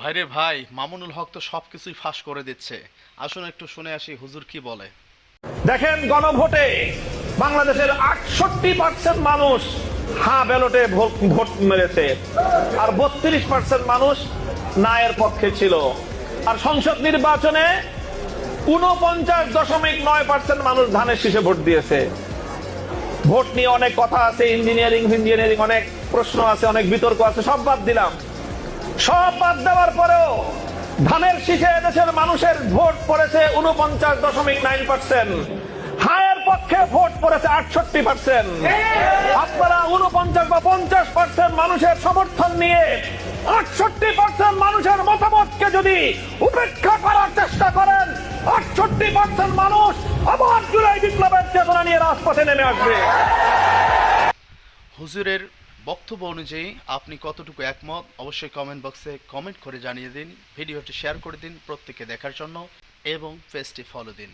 ভাইরে ভাই, মামুনুল হক তো সবকিছুই ফাঁস করে দিচ্ছে। আসুন একটু শুনে আসি হুজুর কি বলে। দেখেন, গণভোটে বাংলাদেশের 68% মানুষ হ্যাঁ ব্যালটে ভোট মেরেছে, আর 32% মানুষ না এর পক্ষে ছিল। আর সংসদ নির্বাচনে 49.9% মানুষ ধানের শীষে ভোট দিয়েছে। ভোট নিয়ে অনেক কথা আছে, ইঞ্জিনিয়ারিং অনেক প্রশ্ন আছে, অনেক বিতর্ক আছে, সব বাদ দিলাম। সব বাদ দেওয়ার পরেও ধানের শীষে এদেশের মানুষের ভোট পড়েছে 49.9%, হায়ের পক্ষে ভোট পড়েছে 68%। আপনারা 49 বা 50% মানুষের সমর্থন নিয়ে 68% মানুষের মতামতকে যদি উপেক্ষা করার চেষ্টা করেন, 68% মানুষ আবার জুলাই বিপ্লবের চেতনা নিয়ে রাজপথে নেমে আসবে। হুজুরের বক্তব্য অনুযায়ী আপনি কতটুকু একমত অবশ্যই কমেন্ট বক্সে কমেন্ট করে জানিয়ে দিন। ভিডিওটি শেয়ার করে দিন প্রত্যেকে দেখার জন্য এবং পেজটি ফলো দিন।